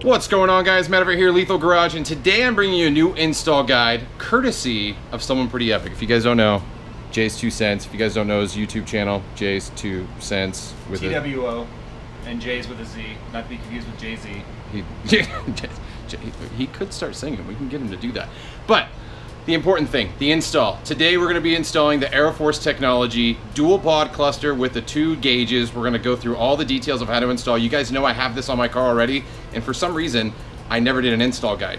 What's going on, guys? Matt over here, Lethal Garage, and today I'm bringing you a new install guide courtesy of someone pretty epic. If you guys don't know, Jay's 2 cents. If you guys don't know his YouTube channel, Jay's 2 cents with TWO and Jay's with a Z, not to be confused with Jay-Z. He could start singing. We can get him to do that. But the important thing, the install. Today we're going to be installing the AeroForce Technology dual Bog Cluster with the 2 gauges. We're going to go through all the details of how to install. You guys know I have this on my car already, and for some reason I never did an install guide.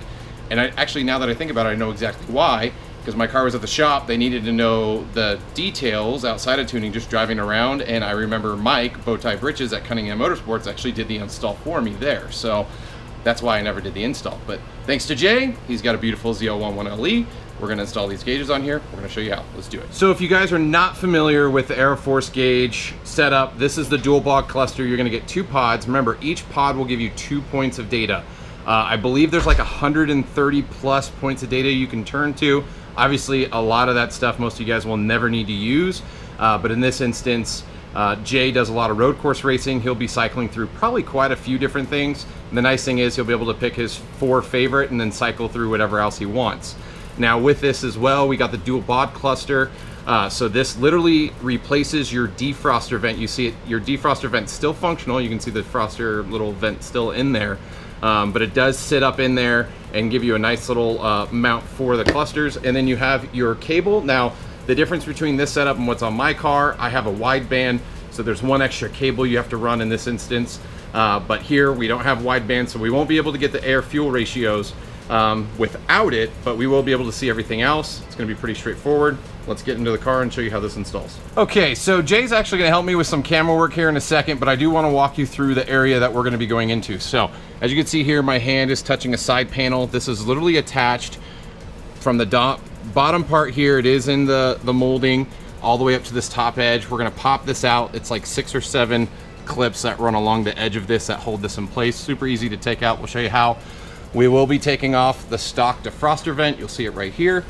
And actually, now that I think about it, I know exactly why. Because my car was at the shop, they needed to know the details outside of tuning, just driving around. And I remember Mike, Bowtie Britches at Cunningham Motorsports, actually did the install for me there. So that's why I never did the install. But thanks to Jay, he's got a beautiful Z011LE. We're gonna install these gauges on here. We're gonna show you how. Let's do it. So if you guys are not familiar with the AeroForce gauge setup, this is the dual Bog Cluster. You're gonna get 2 pods. Remember, each pod will give you 2 points of data. I believe there's like 130 plus points of data you can turn to. Obviously, a lot of that stuff most of you guys will never need to use, but in this instance, Jay does a lot of road course racing. He'll be cycling through probably quite a few different things. And the nice thing is he'll be able to pick his 4 favorite and then cycle through whatever else he wants. Now with this as well, we got the dual Bog Cluster. So this literally replaces your defroster vent. You see it, your defroster vent's still functional. You can see the defroster little vent still in there. But it does sit up in there and give you a nice little mount for the clusters. And then you have your cable. Now, the difference between this setup and what's on my car, I have a wideband, so there's 1 extra cable you have to run in this instance. But here we don't have wideband, so we won't be able to get the air-fuel ratios without it, but we will be able to see everything else. It's gonna be pretty straightforward. Let's get into the car and show you how this installs. Okay, so Jay's actually gonna help me with some camera work here in a second, but I do wanna walk you through the area that we're gonna be going into. So, as you can see here, my hand is touching a side panel. This is literally attached from the bottom part here. It is in the molding all the way up to this top edge. We're gonna pop this out. It's like 6 or 7 clips that run along the edge of this that hold this in place. Super easy to take out. We'll show you how. We will be taking off the stock defroster vent. You'll see it right here.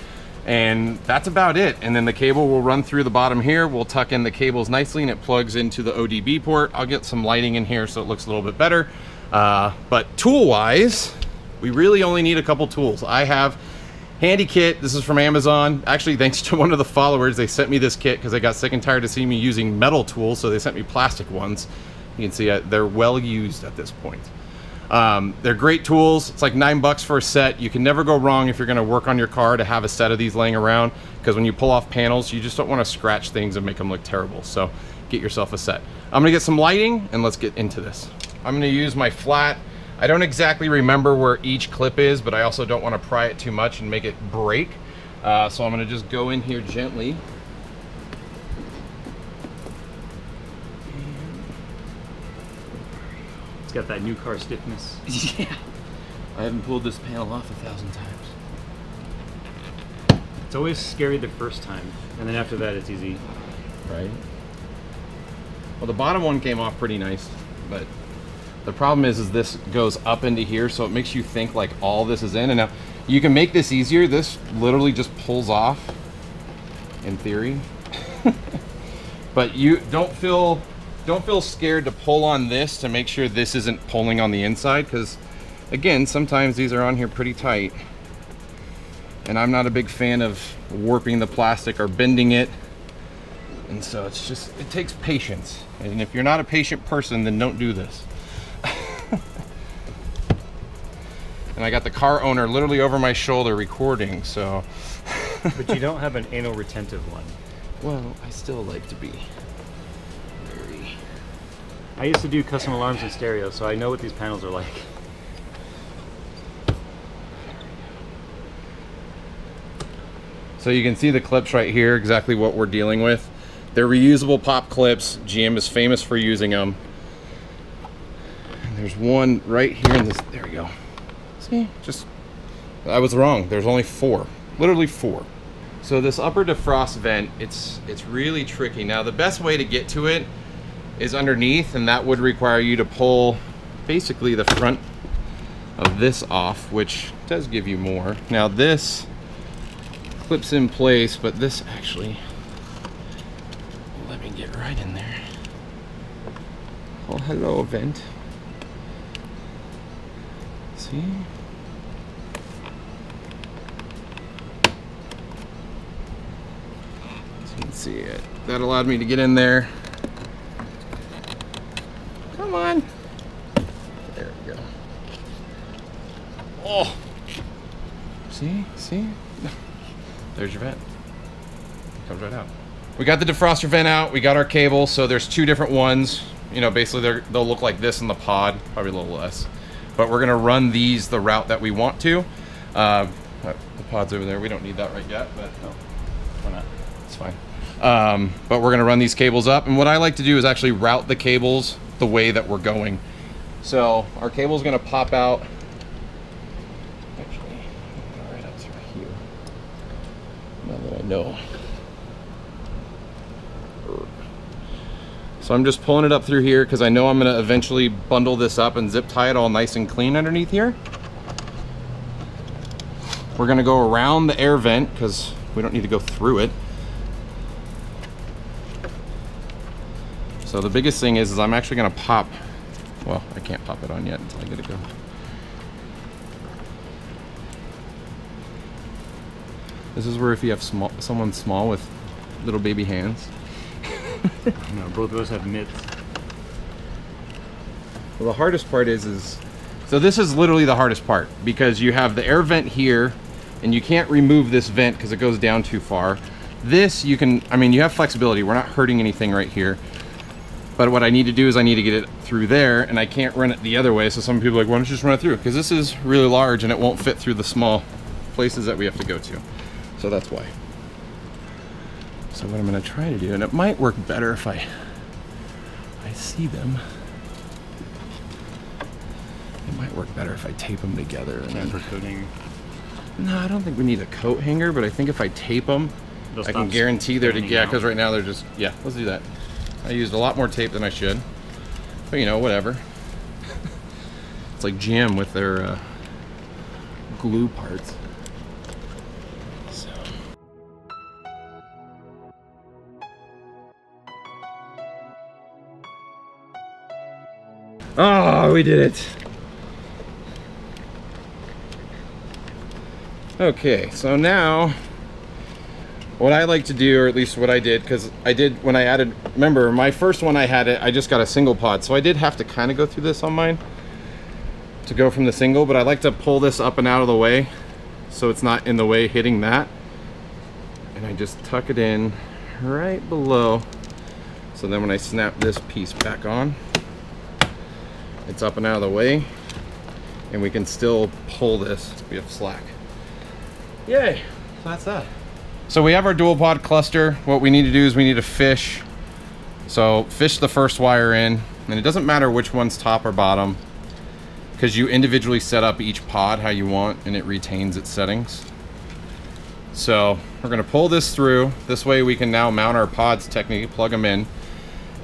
And that's about it. And then the cable will run through the bottom here. We'll tuck in the cables nicely and it plugs into the ODB port. I'll get some lighting in here so it looks a little bit better. But tool-wise, we really only need a couple tools. I have handy kit. This is from Amazon. Actually, thanks to one of the followers, they sent me this kit because they got sick and tired of seeing me using metal tools, so they sent me plastic ones. You can see they're well used at this point. They're great tools. It's like $9 for a set. You can never go wrong if you're gonna work on your car to have a set of these laying around, because when you pull off panels, you just don't wanna scratch things and make them look terrible. So get yourself a set. I'm gonna get some lighting and let's get into this. I'm gonna use my flat. I don't exactly remember where each clip is, but I also don't wanna pry it too much and make it break. So I'm gonna just go in here gently. It's got that new car stiffness. Yeah. I haven't pulled this panel off 1,000 times. It's always scary the first time, and then after that it's easy. Right? Well, the bottom one came off pretty nice, but the problem is this goes up into here, so it makes you think like all this is in. And now you can make this easier. This literally just pulls off in theory. But you don't feel scared to pull on this to make sure this isn't pulling on the inside, because again, sometimes these are on here pretty tight and I'm not a big fan of warping the plastic or bending it, and so it's just, it takes patience, and if you're not a patient person, then don't do this. And I got the car owner literally over my shoulder recording, so. But you don't have an anal retentive one. Well, I still like to be. I used to do custom alarms in stereo, so I know what these panels are like. So you can see the clips right here, exactly what we're dealing with. They're reusable pop clips. GM is famous for using them. And there's one right here in this, there we go. See, I was wrong. There's only 4, literally 4. So this upper defrost vent, it's really tricky. Now the best way to get to it is underneath, and that would require you to pull basically the front of this off, which does give you more. Now this clips in place, but this actually, let me get right in there. Oh, hello, vent. See? So you can see it. That allowed me to get in there. Come on. There we go. Oh! See? See? There's your vent. Comes right out. We got the defroster vent out. We got our cable. So there's two different ones. You know, basically they'll look like this in the pod. Probably a little less. But we're going to run these the route that we want to. The pod's over there. We don't need that right yet. But no, why not? It's fine. But we're going to run these cables up. And what I like to do is actually route the cables the way that we're going. So our cable's going to pop out. Actually, right up through here. Now that I know. So I'm just pulling it up through here because I know I'm going to eventually bundle this up and zip tie it all nice and clean underneath here. We're going to go around the air vent because we don't need to go through it. So the biggest thing is I'm actually going to pop, well, I can't pop it on yet until I get it going. This is where if you have someone small with little baby hands. No, both of us have mitts. Well, the hardest part is so this is literally the hardest part because you have the air vent here and you can't remove this vent because it goes down too far. This you can, I mean, you have flexibility. We're not hurting anything right here. But what I need to do is I need to get it through there and I can't run it the other way. So some people are like, why don't you just run it through? Because this is really large and it won't fit through the small places that we have to go to. So that's why. So what I'm going to try to do, and it might work better if I see them. It might work better if I tape them together. And then, for coating. No, I don't think we need a coat hanger, but I think if I tape them, I can guarantee they're together. Yeah, because right now they're just, yeah, let's do that. I used a lot more tape than I should. But you know, whatever. It's like GM with their glue parts. Oh, we did it. Okay, so now what I like to do, or at least what I did, because I did when I added, remember my first one I had it, I just got a single pod, so I did have to kind of go through this on mine to go from the single, but I like to pull this up and out of the way so it's not in the way hitting that. And I just tuck it in right below. So then when I snap this piece back on, it's up and out of the way, and we can still pull this. We have slack. Yay! So that's that. So we have our dual pod cluster. What we need to do is we need to fish. So fish the first wire in, and it doesn't matter which one's top or bottom, because you individually set up each pod how you want, and it retains its settings. So we're gonna pull this through. This way we can now mount our pods, technically plug them in,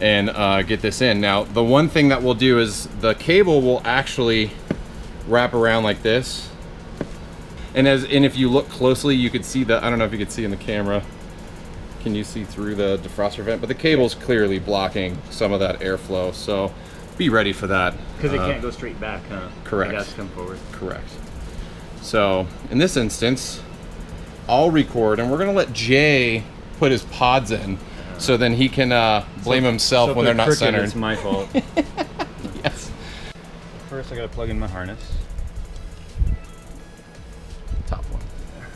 and get this in. Now, the one thing that we'll do is the cable will actually wrap around like this. And if you look closely, you could see the, I don't know if you could see in the camera, can you see through the defroster vent? But the cable's clearly blocking some of that airflow, so be ready for that. Because it can't go straight back, huh? Correct. It has to come forward. Correct. So, in this instance, I'll record, and we're gonna let Jay put his pods in. So then he can blame himself when they're not centered. It's my fault. Yes. First, I gotta plug in my harness. Top one. There.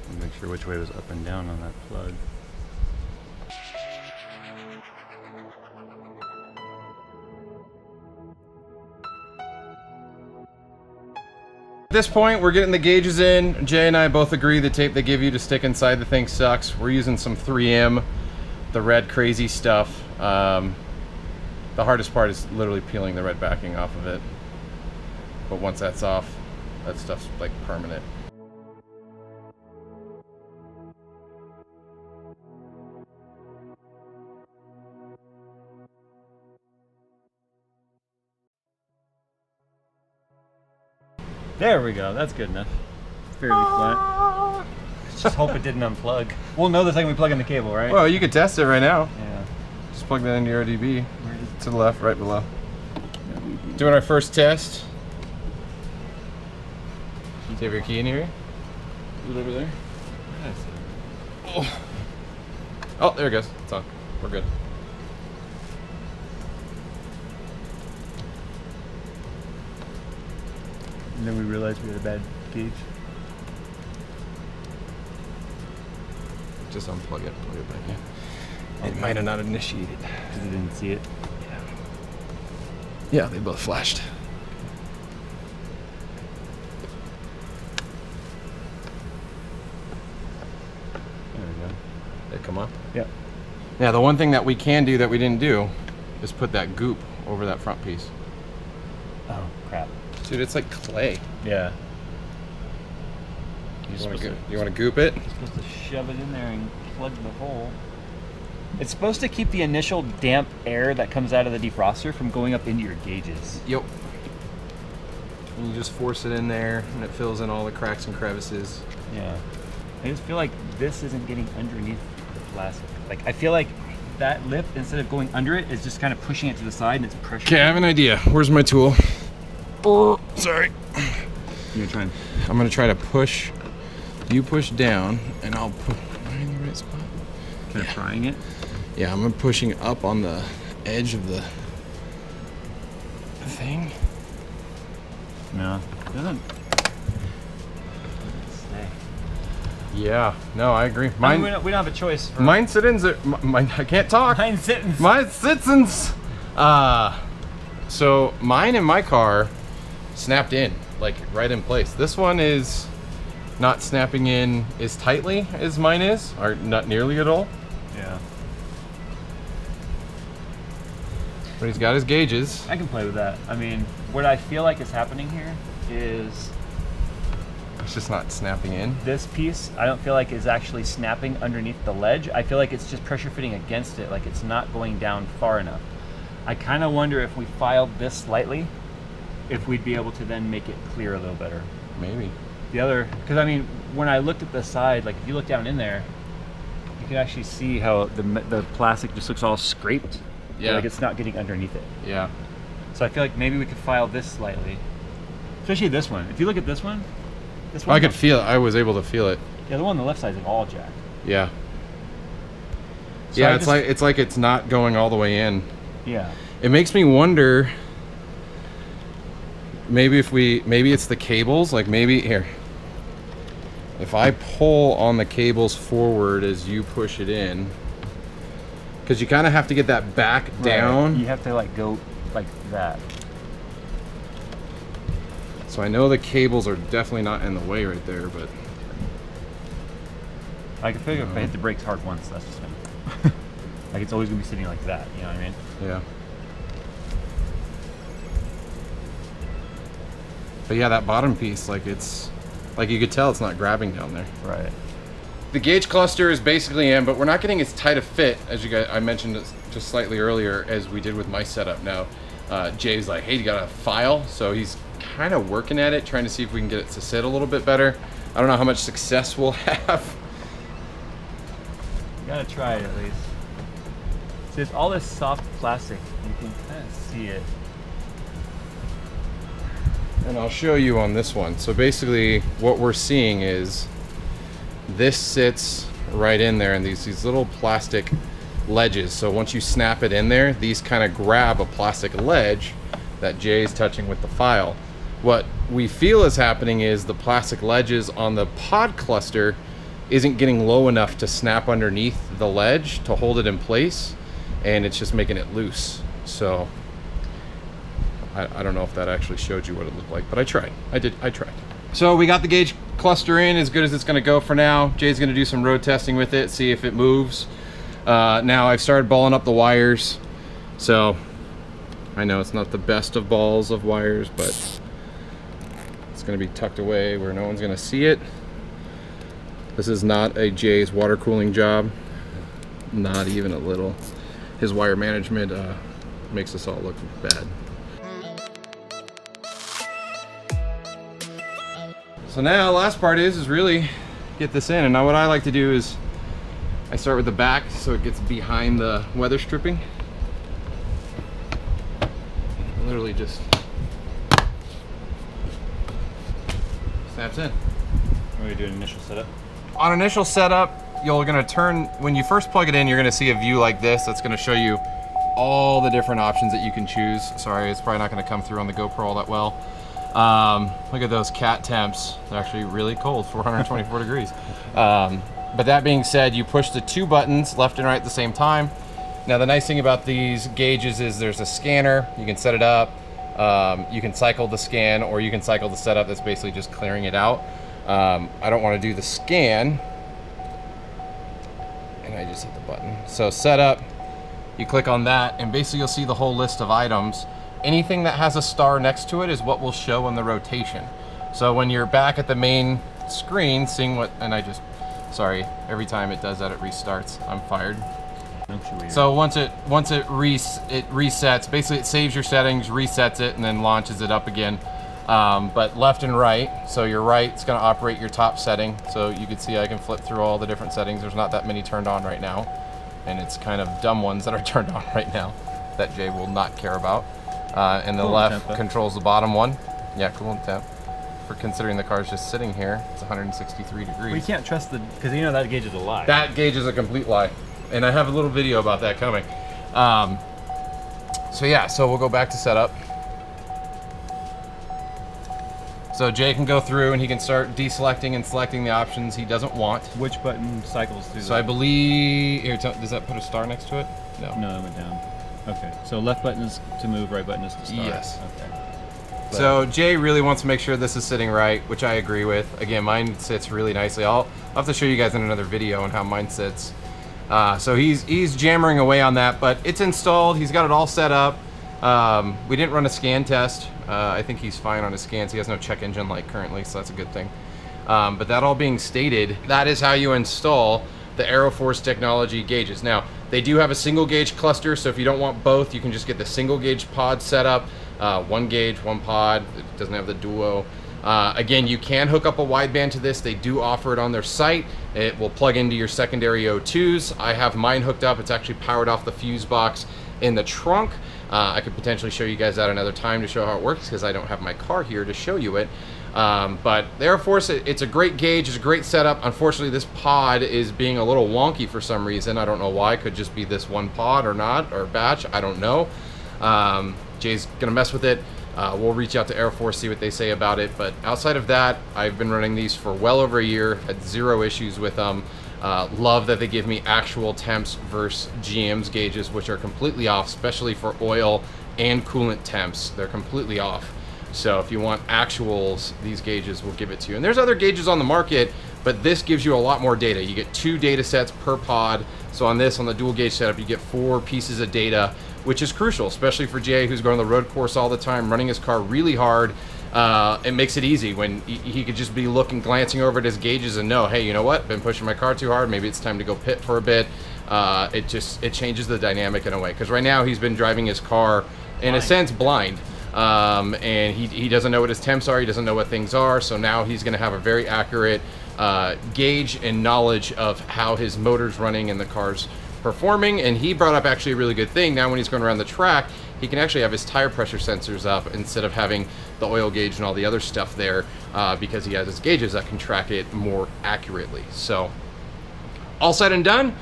And make sure which way was up and down on that plug. At this point, we're getting the gauges in. Jay and I both agree the tape they give you to stick inside the thing sucks. We're using some 3M, the red crazy stuff. The hardest part is literally peeling the red backing off of it. But once that's off, that stuff's like permanent. There we go, that's good enough. Fairly flat. Just hope it didn't unplug. We'll know the second we plug in the cable, right? Well, you could test it right now. Yeah. Just plug that into your ODB. To the left, right below. Doing our first test. key. Do you have your key in here? Is it over there? Oh. Oh, there it goes. It's on. We're good. And then we realized we had a bad gauge. Just unplug it, plug it back in. It might have not initiated. Because it didn't see it. Yeah, they both flashed. There we go. Did it come on? Yep. Yeah, the one thing that we can do that we didn't do is put that goop over that front piece. Oh, crap. Dude, it's like clay. Yeah. You want to goop it? You're supposed to shove it in there and plug the hole. It's supposed to keep the initial damp air that comes out of the defroster from going up into your gauges. Yep. And you just force it in there, and it fills in all the cracks and crevices. Yeah. I just feel like this isn't getting underneath the plastic. Like, I feel like that lip, instead of going under it, is just kind of pushing it to the side, and it's pressure. Okay, I have an idea. Where's my tool? Oh, sorry. You're trying. I'm gonna try to push. You push down, and I'll put. Am I in the right spot? Kind of prying it. Yeah, I'm pushing up on the edge of the thing. No, it doesn't. Yeah, no, I agree. I mean, we don't have a choice. For mine sit-ins are. I can't talk. Mine sit-ins. My sit-ins. So mine in my car snapped in, like right in place. This one is not snapping in as tightly as mine is, or not nearly at all. Yeah. But he's got his gauges. I can play with that. I mean, what I feel like is happening here is It's just not snapping in. this piece, I don't feel like is actually snapping underneath the ledge. I feel like it's just pressure fitting against it, like it's not going down far enough. I kind of wonder if we filed this slightly, if we'd be able to then make it clear a little better. Maybe. The other, because I mean, when I looked at the side, like if you look down in there, you can actually see how the plastic just looks all scraped. Yeah. Like it's not getting underneath it. Yeah. So I feel like maybe we could file this slightly. Especially this one. If you look at this one, I could feel it. I was able to feel it. Yeah, the one on the left side is all jacked. Yeah. So Yeah, it's like it's not going all the way in. Yeah. It makes me wonder. Maybe it's the cables. Like maybe here. If I pull on the cables forward as you push it in, because you kind of have to get that back down. You have to like go like that. So I know the cables are definitely not in the way right there, but I can figure if I hit the brakes hard once, that's just gonna like it's always gonna be sitting like that. You know what I mean? yeah. But yeah, that bottom piece, like it's, like you could tell it's not grabbing down there. Right. The gauge cluster is basically in, but we're not getting as tight a fit as you guys, I mentioned it just slightly earlier, as we did with my setup. Now, Jay's like, hey, you got a file? So he's kind of working at it, trying to see if we can get it to sit a little bit better. I don't know how much success we'll have. You gotta try it at least. See, there's all this soft plastic. You can kind of see it. And I'll show you on this one. So basically what we're seeing is this sits right in there, and these little plastic ledges. So once you snap it in there, these kind of grab a plastic ledge that Jay's touching with the file. What we feel is happening is the plastic ledges on the pod cluster isn't getting low enough to snap underneath the ledge to hold it in place, and it's just making it loose. So I don't know if that actually showed you what it looked like, but I tried. I tried. So we got the gauge cluster in as good as it's gonna go for now. Jay's gonna do some road testing with it, see if it moves. Now I've started balling up the wires. So I know it's not the best of balls of wires, but it's gonna be tucked away where no one's gonna see it. This is not a Jay's water cooling job, not even a little. His wire management makes us all look bad. So now last part is really get this in, and now what I like to do is I start with the back so it gets behind the weather stripping. Literally just snaps in. We're going to do an initial setup. On initial setup, you're gonna turn, when you first plug it in, you're gonna see a view like this that's gonna show you all the different options that you can choose. Sorry, it's probably not gonna come through on the GoPro all that well. Look at those cat temps. They're actually really cold, 424 degrees. But that being said, you push the 2 buttons, left and right at the same time. Now the nice thing about these gauges is there's a scanner, you can set it up, you can cycle the scan, or you can cycle the setup that's basically just clearing it out. I don't want to do the scan, and I just hit the button. So setup, you click on that, and basically you'll see the whole list of items. Anything that has a star next to it is what will show on the rotation. So when you're back at the main screen, seeing what, and I just, sorry, every time it does that, it restarts. I'm fired. So once it resets, basically it saves your settings, resets it, and then launches it up again. But left and right, so your right, it's gonna operate your top setting. So you can see I can flip through all the different settings. There's not that many turned on right now. And it's kind of dumb ones that are turned on right now that Jay will not care about. And the left controls the bottom one. Yeah, coolant temp. For considering the car's just sitting here, it's 163 degrees. We can't trust the, because you know that gauge is a lie. That gauge is a complete lie. And I have a little video about that coming. So yeah, so we'll go back to setup. So Jay can go through and he can start deselecting and selecting the options he doesn't want. Which button cycles through? So I believe, here, does that put a star next to it? No. No, it went down. Okay, so left button is to move, right button is to start. Yes. Okay. So Jay really wants to make sure this is sitting right, which I agree with. Again, mine sits really nicely. I'll have to show you guys in another video on how mine sits. So he's jammering away on that, but it's installed. He's got it all set up. We didn't run a scan test. I think he's fine on his scans. He has no check engine light currently, so that's a good thing. But that all being stated, that is how you install the AeroForce Technology gauges. Now, they do have a single gauge cluster, so if you don't want both, you can just get the single gauge pod set up. 1 gauge, 1 pod. It doesn't have the duo. Again, you can hook up a wideband to this. They do offer it on their site. It will plug into your secondary O2s. I have mine hooked up. It's actually powered off the fuse box in the trunk. I could potentially show you guys that another time to show how it works, because I don't have my car here to show you it. But the AeroForce, it's a great gauge, it's a great setup. Unfortunately, this pod is being a little wonky for some reason. I don't know why. It could just be this one pod or not, or batch. I don't know. Jay's gonna mess with it. We'll reach out to AeroForce, see what they say about it. But outside of that, I've been running these for well over a year, had 0 issues with them. Love that they give me actual temps versus GM's gauges, which are completely off, especially for oil and coolant temps. They're completely off. So if you want actuals, these gauges will give it to you. And there's other gauges on the market, but this gives you a lot more data. You get 2 data sets per pod. So on this, on the dual gauge setup, you get 4 pieces of data, which is crucial, especially for Jay, who's going on the road course all the time, running his car really hard. It makes it easy when he could just be glancing over at his gauges and know, hey, you know what? Been pushing my car too hard. Maybe it's time to go pit for a bit. It changes the dynamic in a way. Because right now he's been driving his car in a sense blind. And he doesn't know what his temps are. He doesn't know what things are. So now he's going to have a very accurate gauge and knowledge of how his motor's running and the car's performing. And he brought up actually a really good thing. Now when he's going around the track, he can actually have his tire pressure sensors up instead of having the oil gauge and all the other stuff there, because he has his gauges that can track it more accurately. So all said and done,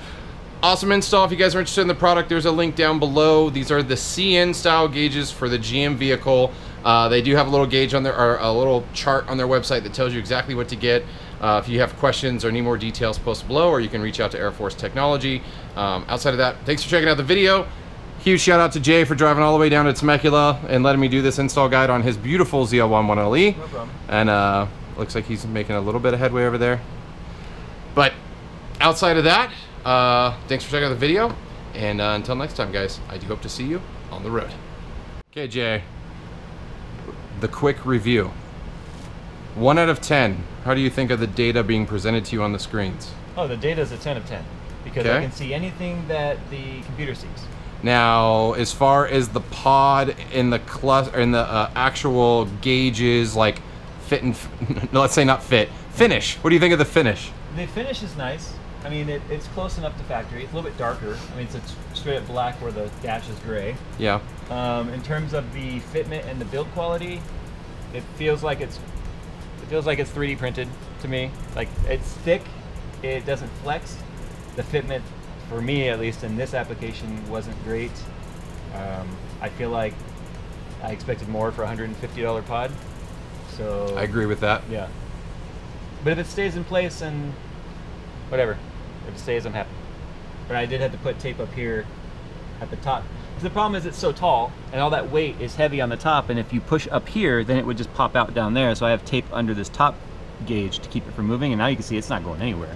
awesome install. If you guys are interested in the product, there's a link down below. These are the CN style gauges for the GM vehicle. They do have a little gauge on their, or a little chart on their website that tells you exactly what to get. If you have questions or need more details, post below, or you can reach out to AeroForce Technology. Outside of that, thanks for checking out the video. Huge shout out to Jay for driving all the way down to Temecula and letting me do this install guide on his beautiful ZL11LE. No problem. And looks like he's making a little bit of headway over there. But outside of that, thanks for checking out the video. And until next time, guys, I do hope to see you on the road. Okay, Jay, the quick review. 1 out of 10, how do you think of the data being presented to you on the screens? Oh, the data is a 10 of 10 because I can see anything that the computer sees. Now, as far as the pod in the cluster, in the actual gauges, like fit and no, let's say not fit, finish. What do you think of the finish? The finish is nice. I mean, it's close enough to factory. It's a little bit darker. I mean, it's straight up black where the dash is gray. Yeah. In terms of the fitment and the build quality, it feels like it's It feels like it's 3D printed to me. Like, it's thick, it doesn't flex. The fitment, for me at least in this application, wasn't great. I feel like I expected more for a $150 pod. So I agree with that. yeah. But if it stays in place, and whatever, if it stays, I'm happy. But I did have to put tape up here at the top. The problem is it's so tall, and all that weight is heavy on the top, and if you push up here, then it would just pop out down there. So I have tape under this top gauge to keep it from moving, and now you can see it's not going anywhere.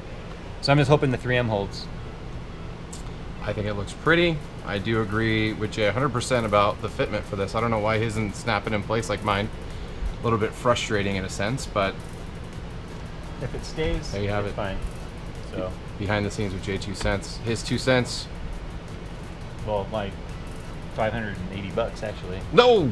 So I'm just hoping the 3M holds. I think it looks pretty. I do agree with Jay 100% about the fitment for this. I don't know why his isn't snapping in place like mine. A little bit frustrating in a sense, but if it stays, there you have it's it. Fine. So behind the scenes with Jay 2 cents. His 2 cents. well, like $580 actually. No!